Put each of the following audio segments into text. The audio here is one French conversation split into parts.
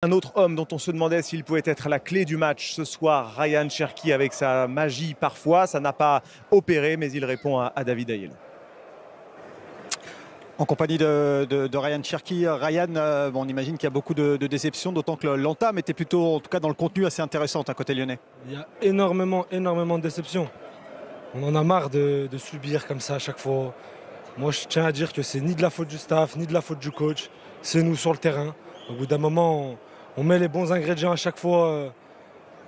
Un autre homme dont on se demandait s'il pouvait être la clé du match ce soir, Ryan Cherki, avec sa magie parfois, ça n'a pas opéré, mais il répond à David Ayello. En compagnie de Ryan Cherki. Ryan, bon, on imagine qu'il y a beaucoup de déceptions, d'autant que l'entame était plutôt, en tout cas dans le contenu, assez intéressante à côté lyonnais. Il y a énormément de déceptions. On en a marre de subir comme ça à chaque fois. Moi, je tiens à dire que c'est ni de la faute du staff, ni de la faute du coach. C'est nous sur le terrain. Au bout d'un moment, on met les bons ingrédients à chaque fois.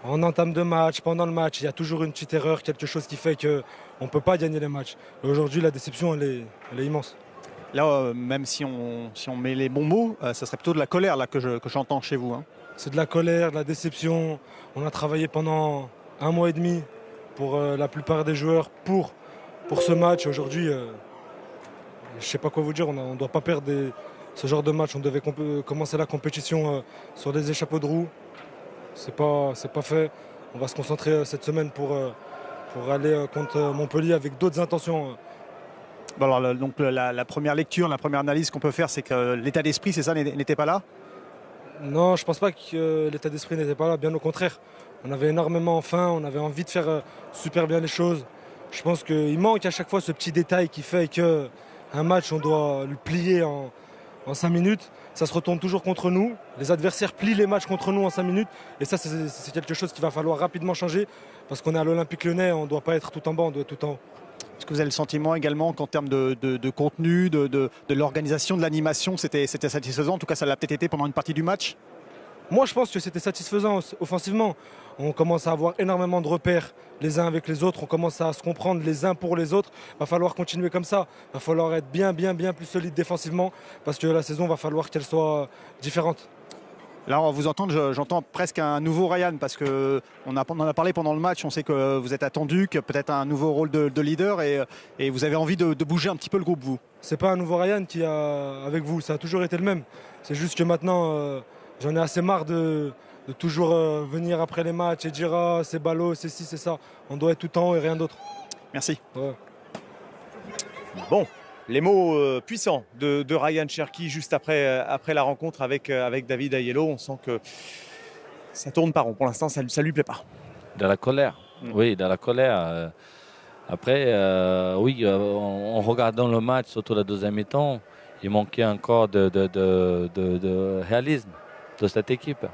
En entame de match, pendant le match, il y a toujours une petite erreur, quelque chose qui fait qu'on ne peut pas gagner les matchs. Aujourd'hui, la déception, elle est immense. Là, même si on met les bons mots, ça serait plutôt de la colère là, que j'entends chez vous. Hein. C'est de la colère, de la déception. On a travaillé pendant 1 mois et demi pour la plupart des joueurs pour ce match. Aujourd'hui, je ne sais pas quoi vous dire, on ne doit pas perdre ce genre de match. On devait commencer la compétition sur des échappeaux de roue. C'est pas fait. On va se concentrer cette semaine pour aller contre Montpellier avec d'autres intentions. Bon, alors, donc la première lecture, la première analyse qu'on peut faire, c'est que l'état d'esprit, c'est ça, n'était pas là? Non, je pense pas que l'état d'esprit n'était pas là, bien au contraire. On avait énormément faim, on avait envie de faire super bien les choses. Je pense qu'il manque à chaque fois ce petit détail qui fait qu'un match, on doit le plier en 5 minutes. Ça se retourne toujours contre nous. Les adversaires plient les matchs contre nous en 5 minutes. Et ça, c'est quelque chose qu'il va falloir rapidement changer. Parce qu'on est à l'Olympique Lyonnais, on ne doit pas être tout en bas, on doit être tout en haut. Est-ce que vous avez le sentiment également qu'en termes de contenu, de l'organisation, de l'animation, c'était satisfaisant? En tout cas, ça l'a peut-être été pendant une partie du match. Moi, je pense que c'était satisfaisant offensivement. On commence à avoir énormément de repères les uns avec les autres. On commence à se comprendre les uns pour les autres. Il va falloir continuer comme ça. Il va falloir être bien plus solide défensivement parce que la saison va falloir qu'elle soit différente. Là, on va vous entendre, j'entends presque un nouveau Ryan parce qu'on en a parlé pendant le match. On sait que vous êtes attendu, que peut-être un nouveau rôle de leader et vous avez envie de bouger un petit peu le groupe, vous. C'est pas un nouveau Ryan qui a avec vous. Ça a toujours été le même. C'est juste que maintenant, j'en ai assez marre de toujours venir après les matchs et dire ah, c'est ballot, c'est ci, c'est ça. On doit être tout en haut et rien d'autre. Merci. Ouais. Bon, les mots puissants de Ryan Cherki juste après la rencontre avec David Ayello. On sent que ça tourne pas rond. Pour l'instant, ça lui plaît pas. De la colère, oui, de la colère. Après, oui, en regardant le match, surtout la deuxième mi-temps, il manquait encore de réalisme de cette équipe.